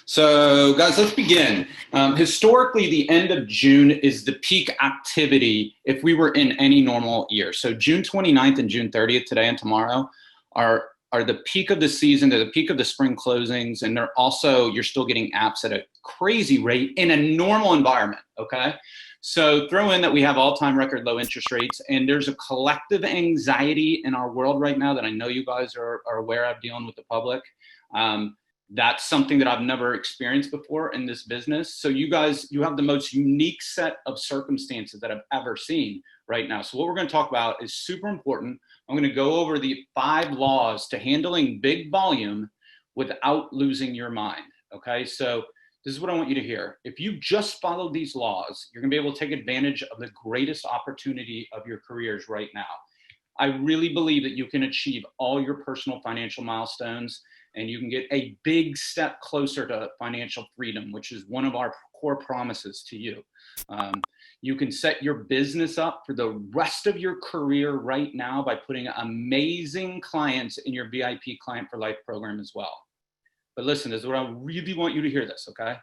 So guys, let's begin. Historically, the end of June is the peak activity if we were in any normal year. So June 29th and June 30th, today and tomorrow, are the peak of the season. They're the peak of the spring closings. And they're also, you're still getting apps at a crazy rate in a normal environment, okay? So throw in that we have all-time record low interest rates, and there's a collective anxiety in our world right now that I know you guys are aware of dealing with the public. That's something that I've never experienced before in this business. So you guys, you have the most unique set of circumstances that I've ever seen right now. So what we're going to talk about is super important. I'm going to go over the 5 laws to handling big volume without losing your mind. Okay. So this is what I want you to hear. If you just follow these laws, you're going to be able to take advantage of the greatest opportunity of your careers right now. I really believe that you can achieve all your personal financial milestones, and you can get a big step closer to financial freedom, which is one of our core promises to you. You can set your business up for the rest of your career right now by putting amazing clients in your VIP Client for Life program as well. But listen, this is what I really want you to hear this, okay?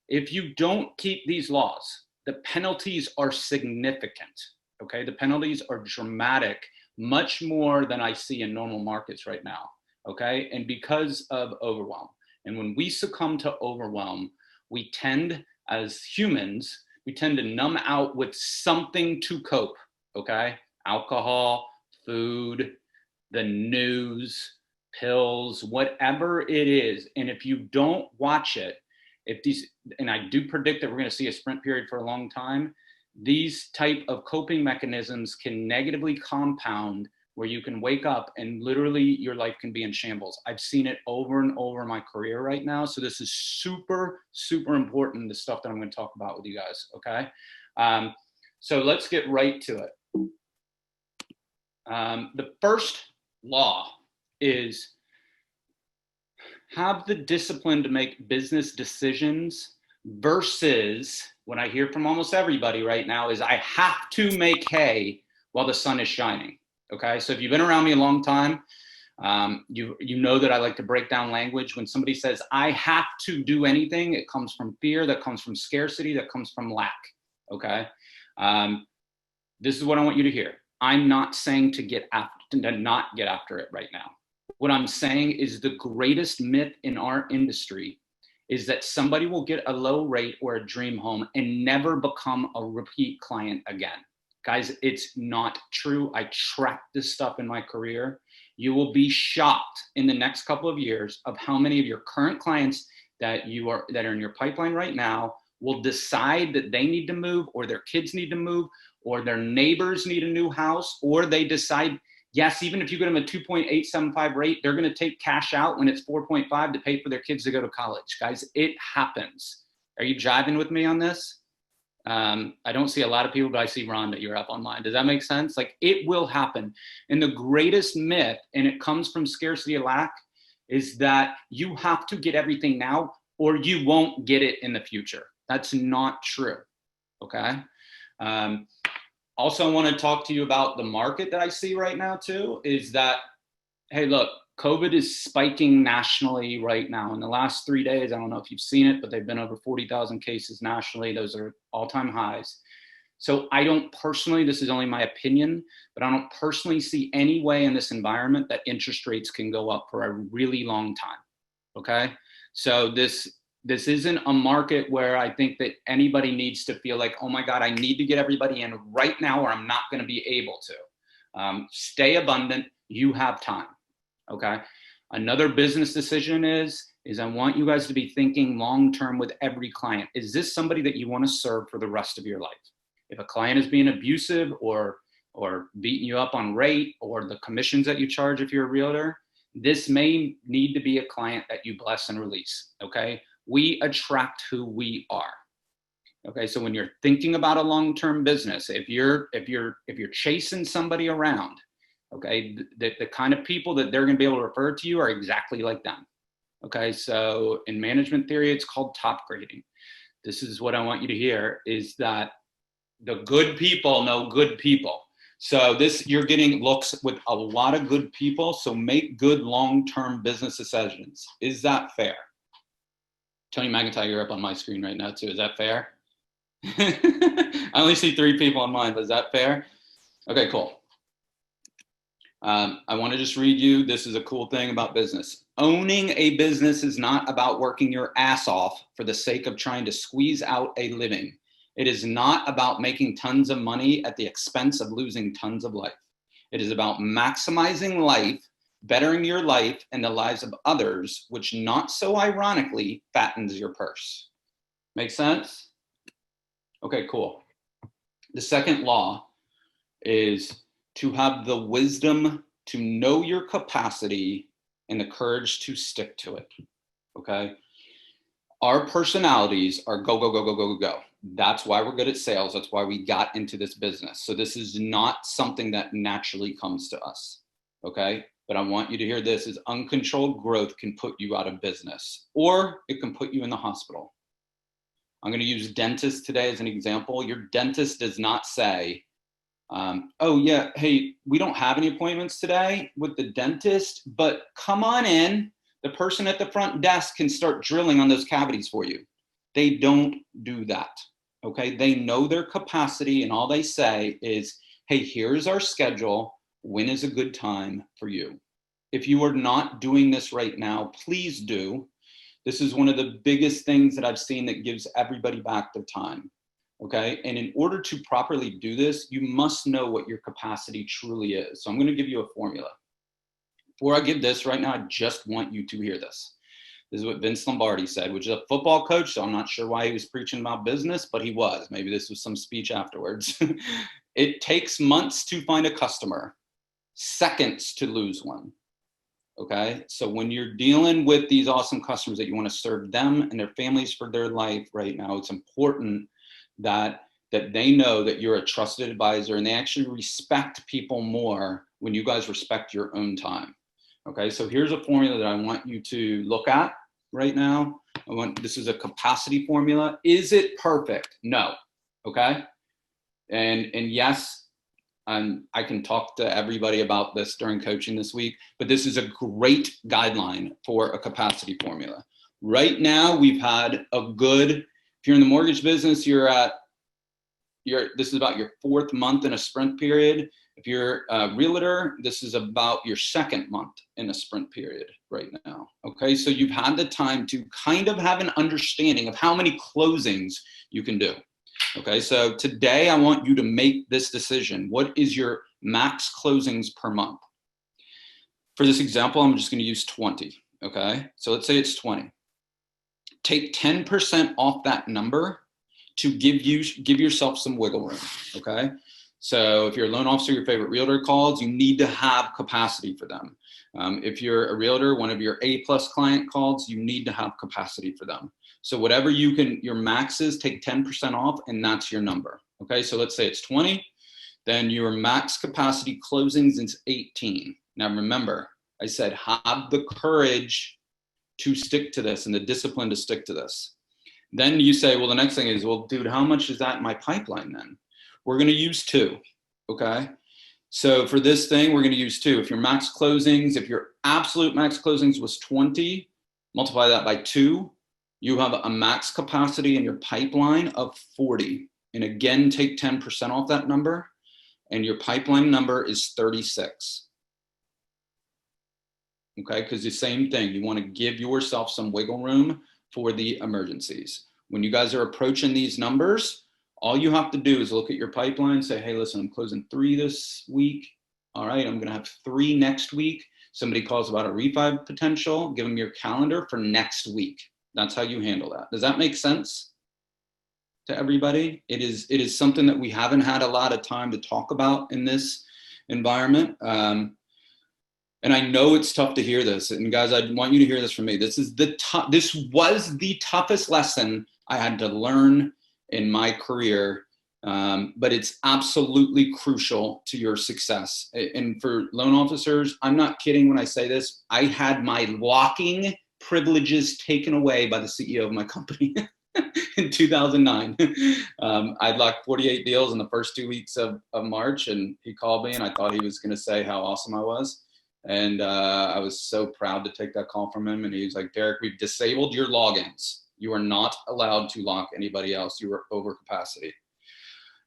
If you don't keep these laws, the penalties are significant, okay? The penalties are dramatic, much more than I see in normal markets right now. Okay, and because of overwhelm. And when we succumb to overwhelm, we tend, as humans, we tend to numb out with something to cope, okay? Alcohol, food, the news, pills, whatever it is. And if you don't watch it, and I do predict that we're gonna see a sprint period for a long time, these type of coping mechanisms can negatively compound, where you can wake up and literally your life can be in shambles. I've seen it over and over in my career right now. So this is super, super important, the stuff that I'm going to talk about with you guys, okay? So let's get right to it. The first law is have the discipline to make business decisions versus what I hear from almost everybody right now is I have to make hay while the sun is shining. Okay, so if you've been around me a long time, you know that I like to break down language. When somebody says, I have to do anything, it comes from fear, that comes from scarcity, that comes from lack, okay? This is what I want you to hear. I'm not saying to not get after it right now. What I'm saying is the greatest myth in our industry is that somebody will get a low rate or a dream home and never become a repeat client again. Guys, it's not true. I tracked this stuff in my career. You will be shocked in the next couple of years of how many of your current clients that are in your pipeline right now will decide that they need to move, or their kids need to move, or their neighbors need a new house, or they decide, yes, even if you get them a 2.875 rate, they're going to take cash out when it's 4.5 to pay for their kids to go to college. Guys, it happens. Are you jiving with me on this? I don't see a lot of people, but I see Ron that you're up online. Does that make sense? Like, it will happen. And the greatest myth, and it comes from scarcity and lack, is that you have to get everything now or you won't get it in the future. That's not true, okay? Also, I want to talk to you about the market that I see right now too, is that, hey, look, COVID is spiking nationally right now. In the last 3 days, I don't know if you've seen it, but they've been over 40,000 cases nationally. Those are all-time highs. So I don't personally, this is only my opinion, but I don't personally see any way in this environment that interest rates can go up for a really long time, okay? So this isn't a market where I think that anybody needs to feel like, oh my God, I need to get everybody in right now or I'm not gonna be able to. Stay abundant, you have time. Okay. Another business decision is I want you guys to be thinking long-term with every client. Is this somebody that you want to serve for the rest of your life? If a client is being abusive or beating you up on rate or the commissions that you charge if you're a realtor, this may need to be a client that you bless and release. Okay. We attract who we are. Okay. So when you're thinking about a long-term business, if you're chasing somebody around, okay, the kind of people that they're going to be able to refer to you are exactly like them. Okay, so in management theory, it's called top grading. This is what I want you to hear, is that the good people know good people. So you're getting looks with a lot of good people, so make good long-term business decisions. Is that fair? Tony McIntyre, you're up on my screen right now too. Is that fair? I only see 3 people on mine, but is that fair? Okay, cool. I want to just read you. This is a cool thing about business. Owning a business is not about working your ass off for the sake of trying to squeeze out a living. It is not about making tons of money at the expense of losing tons of life. It is about maximizing life, bettering your life and the lives of others, which not so ironically fattens your purse. Make sense? Okay, cool. The second law is to have the wisdom to know your capacity and the courage to stick to it. Okay? Our personalities are go, go, go, go, go, go, go. That's why we're good at sales. That's why we got into this business. So this is not something that naturally comes to us. Okay? But I want you to hear this is uncontrolled growth can put you out of business, or it can put you in the hospital. I'm going to use dentists today as an example. Your dentist does not say, oh yeah, hey, we don't have any appointments today with the dentist, but come on in. The person at the front desk can start drilling on those cavities for you. They don't do that. Okay. They know their capacity, and all they say is, hey, here's our schedule. When is a good time for you? If you are not doing this right now, please do. This is one of the biggest things that I've seen that gives everybody back their time. Okay. And in order to properly do this, you must know what your capacity truly is. So I'm going to give you a formula. Before I give this right now, I just want you to hear this. This is what Vince Lombardi said, which is a football coach. So I'm not sure why he was preaching about business, but he was. Maybe this was some speech afterwards. It takes months to find a customer, seconds to lose one. Okay. So when you're dealing with these awesome customers that you want to serve them and their families for their life right now, it's important that they know that you're a trusted advisor, and they actually respect people more when you guys respect your own time. Okay. So here's a formula that I want you to look at right now. This is a capacity formula. Is it perfect? No. Okay. And yes, I can talk to everybody about this during coaching this week, but this is a great guideline for a capacity formula. Right now, we've had a good, if you're in the mortgage business, this is about your 4th month in a sprint period. If you're a realtor, this is about your 2nd month in a sprint period right now. Okay, so you've had the time to kind of have an understanding of how many closings you can do. Okay, so today I want you to make this decision. What is your max closings per month? For this example, I'm just going to use 20. Okay, so let's say it's 20. Take 10% off that number to give yourself some wiggle room. Okay, so if you're a loan officer, your favorite realtor calls, you need to have capacity for them. If you're a realtor, one of your A+ client calls, you need to have capacity for them. So whatever your max is, take 10% off, and that's your number. Okay, so let's say it's 20, then your max capacity closings is 18. Now remember, I said have the courage to stick to this and the discipline to stick to this. Then you say, well, the next thing is, well, dude, how much is that in my pipeline then? We're going to use 2, okay? So for this thing, we're going to use 2. If your absolute max closings was 20, multiply that by 2, you have a max capacity in your pipeline of 40. And again, take 10% off that number, and your pipeline number is 36. Okay, because the same thing, you want to give yourself some wiggle room for the emergencies. When you guys are approaching these numbers, all you have to do is look at your pipeline, say, hey, listen, I'm closing 3 this week. All right, I'm going to have 3 next week. Somebody calls about a refi potential, give them your calendar for next week. That's how you handle that. Does that make sense to everybody? It is something that we haven't had a lot of time to talk about in this environment. And I know it's tough to hear this. And guys, I want you to hear this from me. This was the toughest lesson I had to learn in my career. But it's absolutely crucial to your success. And for loan officers, I'm not kidding when I say this. I had my locking privileges taken away by the CEO of my company in 2009. I'd locked 48 deals in the first 2 weeks of March, and he called me, and I thought he was going to say how awesome I was. And I was so proud to take that call from him. And he was like, Derek, we've disabled your logins. You are not allowed to lock anybody else. You are over capacity.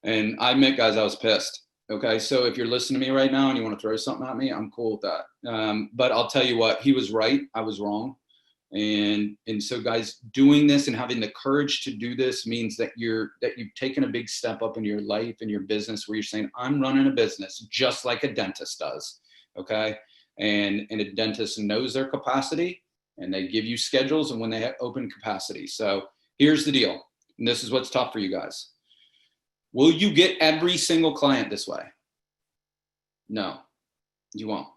And I admit, guys, I was pissed. Okay, so if you're listening to me right now and you want to throw something at me, I'm cool with that. But I'll tell you what, he was right. I was wrong. And so, guys, doing this and having the courage to do this means that you've taken a big step up in your life and your business, where you're saying, I'm running a business just like a dentist does. Okay, and a dentist knows their capacity, and they give you schedules and when they have open capacity. So here's the deal, and this is what's tough for you guys. Will you get every single client this way? No, you won't.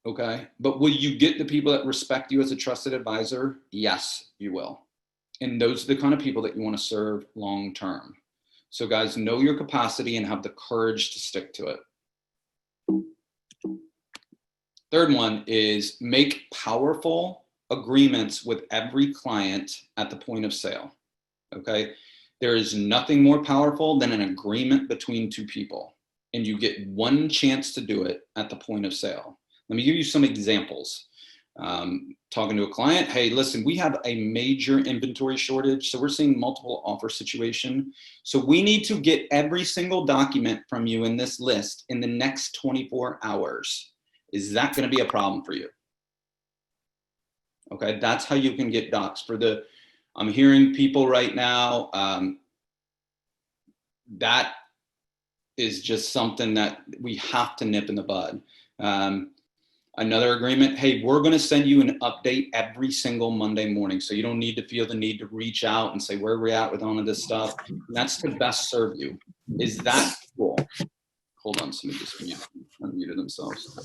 Okay. But will you get the people that respect you as a trusted advisor? Yes, you will. And those are the kind of people that you want to serve long term. So, guys, know your capacity and have the courage to stick to it. Third one is make powerful agreements with every client at the point of sale. Okay. There is nothing more powerful than an agreement between two people, and you get one chance to do it at the point of sale. Let me give you some examples. Talking to a client, hey, listen, we have a major inventory shortage, so we're seeing multiple offer situation. So we need to get every single document from you in this list in the next 24 hours. Is that going to be a problem for you? Okay, that's how you can get docs. I'm hearing people right now, that is just something that we have to nip in the bud. Another agreement, hey, we're going to send you an update every single Monday morning. So you don't need to feel the need to reach out and say, where are we at with all of this stuff? And that's to best serve you. Is that cool? Hold on, somebody just unmuted themselves.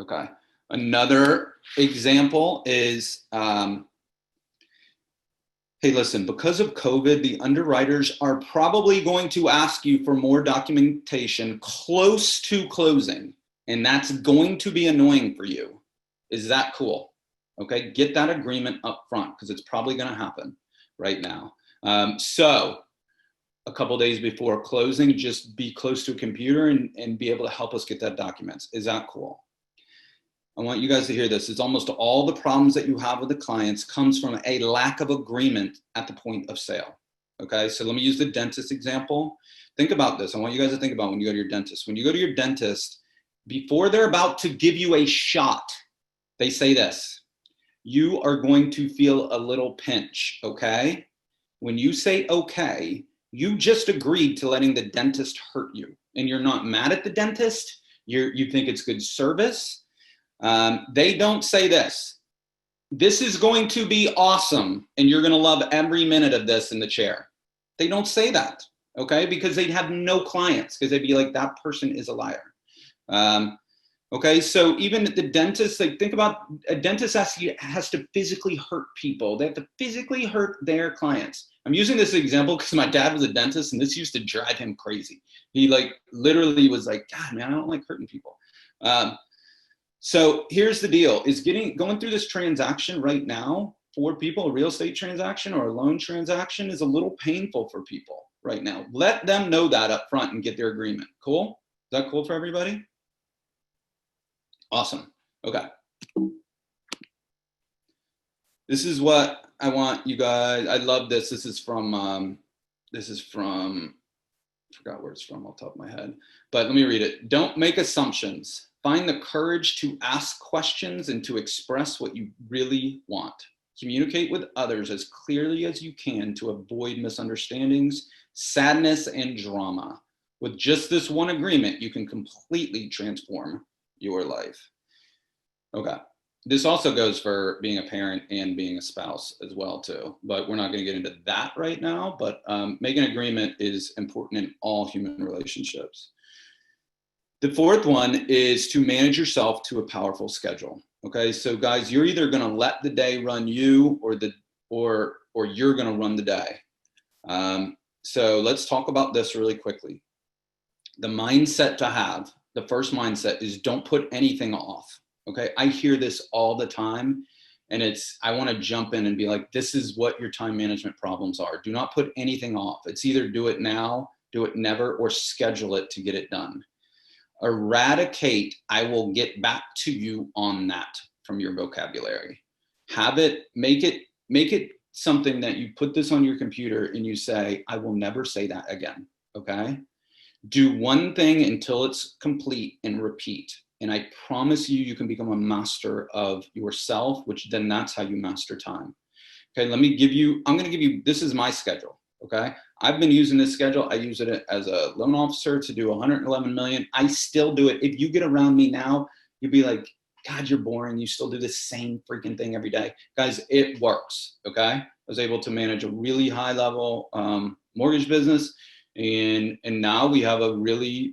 Okay. Another example is, hey, listen, because of COVID, the underwriters are probably going to ask you for more documentation close to closing, and that's going to be annoying for you. Is that cool? Okay, get that agreement up front because it's probably going to happen right now. So a couple days before closing, just be close to a computer and be able to help us get that documents. Is that cool? I want you guys to hear this. It's almost all the problems that you have with the clients comes from a lack of agreement at the point of sale. Okay, so let me use the dentist example. Think about this. I want you guys to think about when you go to your dentist. When you go to your dentist, before they're about to give you a shot, they say this: you are going to feel a little pinch, okay? When you say okay, you just agreed to letting the dentist hurt you, and you're not mad at the dentist. You think it's good service. They don't say this: this is going to be awesome and you're going to love every minute of this in the chair. They don't say that, okay? Because they'd have no clients, because they'd be like, that person is a liar. Okay, so even the dentist, like, think about a dentist has to physically hurt people. They have to physically hurt their clients. I'm using this example because my dad was a dentist and this used to drive him crazy. He literally was like, God, man, I don't like hurting people. So here's the deal: is going through this transaction right now for people, a real estate transaction or a loan transaction, is a little painful for people right now. Let them know that up front and get their agreement. Cool? Is that cool for everybody? Awesome. Okay. This is what I want you guys. I love this. This is from, I forgot where it's from off the top of my head, but let me read it. Don't make assumptions. Find the courage to ask questions and to express what you really want. Communicate with others as clearly as you can to avoid misunderstandings, sadness, and drama. With just this one agreement, you can completely transform your life. Okay. This also goes for being a parent and being a spouse as well too, but we're not going to get into that right now. But making an agreement is important in all human relationships. The fourth one is to manage yourself to a powerful schedule. Okay, so guys, you're either going to let the day run you, or you're going to run the day. So let's talk about this really quickly. The mindset to have, the first mindset is don't put anything off. Okay, I hear this all the time, and I want to jump in and be like, this is what your time management problems are. Do not put anything off. It's either do it now, do it never, or schedule it to get it done. Eradicate, I will get back to you on that from your vocabulary. Have it, make it something that you put this on your computer and you say, I will never say that again. Okay. Do one thing until it's complete and repeat. And I promise you, you can become a master of yourself, which then that's how you master time. Okay. I'm going to give you, this is my schedule. Okay. I've been using this schedule. I use it as a loan officer to do 111 million. I still do it. If you get around me now, you'll be like, God, you're boring. You still do the same freaking thing every day. Guys, it works. Okay. I was able to manage a really high level mortgage business. And now we have a really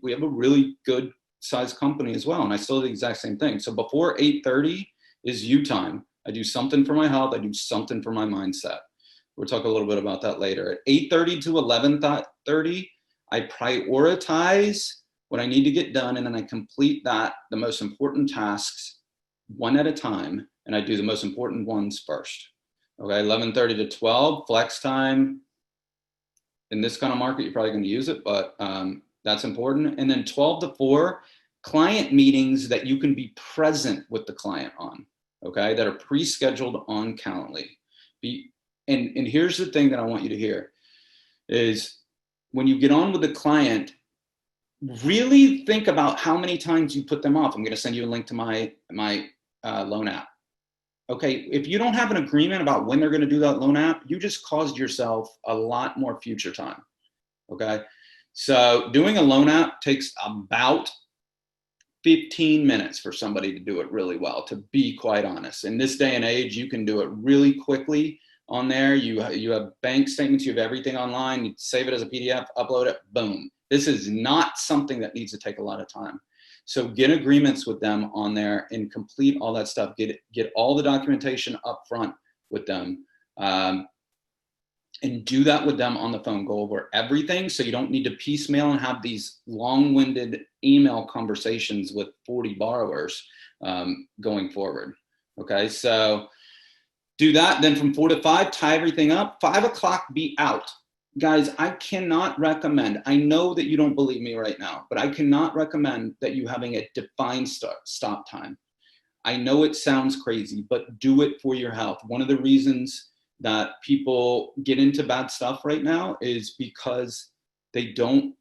good sized company as well. And I still do the exact same thing. So before 8:30 is you time. I do something for my health. I do something for my mindset. We'll talk a little bit about that later. At 8:30 to 11:30, I prioritize what I need to get done, and then I complete the most important tasks one at a time, and I do the most important ones first. Okay, 11:30 to 12, flex time. In this kind of market, you're probably going to use it, but that's important. And then 12 to 4, client meetings that you can be present with the client on, okay, that are pre-scheduled on Calendly. And here's the thing that I want you to hear is when you get on with the client, really think about how many times you put them off. I'm going to send you a link to my loan app. Okay, if you don't have an agreement about when they're going to do that loan app, you just caused yourself a lot more future time. Okay, so doing a loan app takes about 15 minutes for somebody to do it really well, to be quite honest. In this day and age, you can do it really quickly on there. You have bank statements, you have everything online, you save it as a PDF, upload it, boom. This is not something that needs to take a lot of time. So get agreements with them on there and complete all that stuff. Get all the documentation up front with them. And do that with them on the phone. Go over everything so you don't need to piecemeal and have these long-winded email conversations with 40 borrowers going forward. Okay, so do that. Then from 4 to 5, tie everything up. 5 o'clock, be out. Guys, I cannot recommend, I know that you don't believe me right now, but I cannot recommend that you having a defined stop time. I know it sounds crazy, but do it for your health. One of the reasons that people get into bad stuff right now is because they don't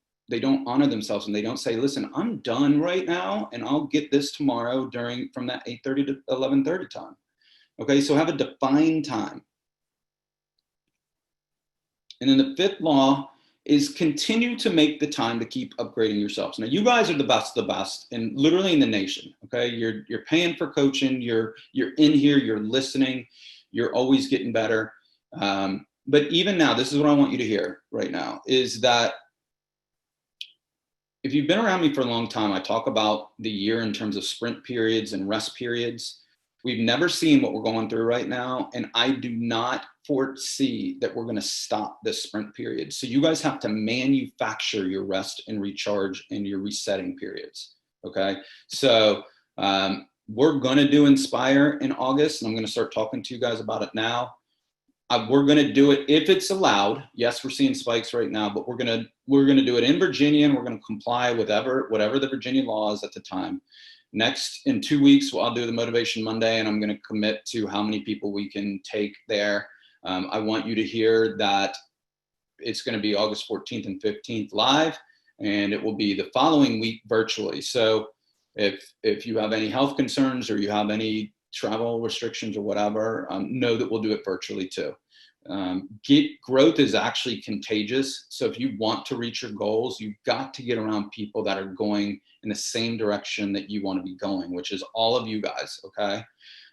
honor themselves and they don't say, listen, I'm done right now and I'll get this tomorrow from that 8:30 to 11:30 time. Okay, so have a defined time. And then the fifth law is continue to make the time to keep upgrading yourselves. Now, you guys are the best of the best, and literally in the nation. Okay, you're paying for coaching. You're in here. You're listening. You're always getting better. But even now, this is what I want you to hear right now: is that if you've been around me for a long time, I talk about the year in terms of sprint periods and rest periods. We've never seen what we're going through right now, and I do not foresee that we're going to stop this sprint period. So you guys have to manufacture your rest and recharge and your resetting periods. Okay, so we're going to do Inspire in August, and I'm going to start talking to you guys about it now. We're going to do it if it's allowed. Yes, we're seeing spikes right now, but we're going to do it in Virginia, and we're going to comply with whatever the Virginia law is at the time. Next, in 2 weeks, I'll do the Motivation Monday, and I'm going to commit to how many people we can take there. I want you to hear that it's going to be August 14th and 15th live, and it will be the following week virtually. So if you have any health concerns or you have any travel restrictions or whatever, know that we'll do it virtually too. Growth is actually contagious. So if you want to reach your goals, you've got to get around people that are going in the same direction that you want to be going, which is all of you guys. Okay.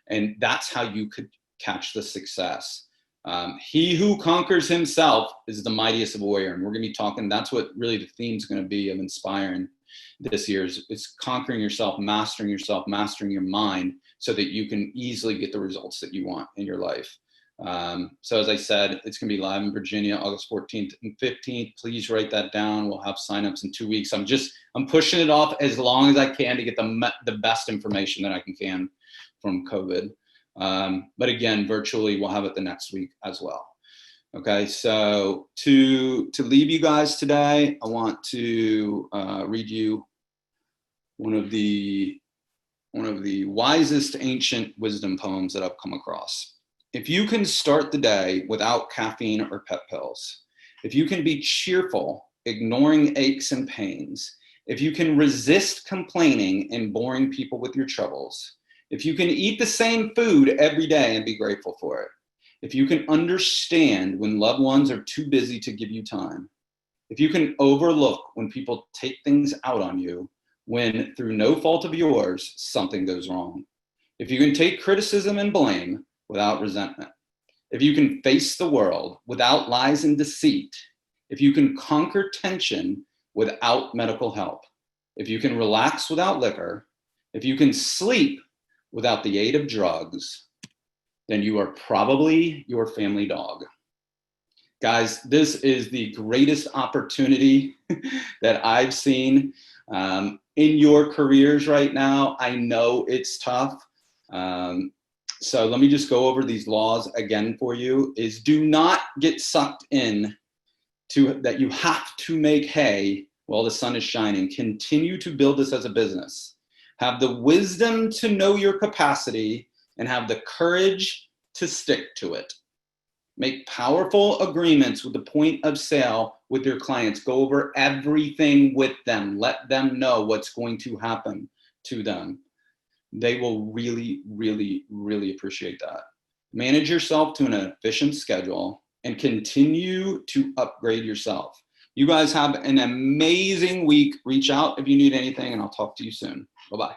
And that's how you could catch the success. He who conquers himself is the mightiest of warrior. And we're going to be talking, that's what really the theme is going to be of Inspiring this year is conquering yourself, mastering your mind so that you can easily get the results that you want in your life. So as I said, it's going to be live in Virginia, August 14th and 15th. Please write that down. We'll have signups in 2 weeks. I'm pushing it off as long as I can to get the best information that I can from COVID. But again, virtually, we'll have it the next week as well. Okay, so to leave you guys today, I want to read you one of the wisest ancient wisdom poems that I've come across. If you can start the day without caffeine or pep pills, if you can be cheerful, ignoring aches and pains, if you can resist complaining and boring people with your troubles, if you can eat the same food every day and be grateful for it, if you can understand when loved ones are too busy to give you time, if you can overlook when people take things out on you, when through no fault of yours, something goes wrong, if you can take criticism and blame without resentment, if you can face the world without lies and deceit, if you can conquer tension without medical help, if you can relax without liquor, if you can sleep without the aid of drugs, then you are probably your family dog. Guys, this is the greatest opportunity that I've seen in your careers right now. I know it's tough. So let me just go over these laws again for you. Is do not get sucked in to that you have to make hay while the sun is shining. Continue to build this as a business. Have the wisdom to know your capacity and have the courage to stick to it. Make powerful agreements with the point of sale with your clients. Go over everything with them. Let them know what's going to happen to them. They will really, really, really appreciate that. Manage yourself to an efficient schedule and continue to upgrade yourself. You guys have an amazing week. Reach out if you need anything, and I'll talk to you soon. Bye-bye.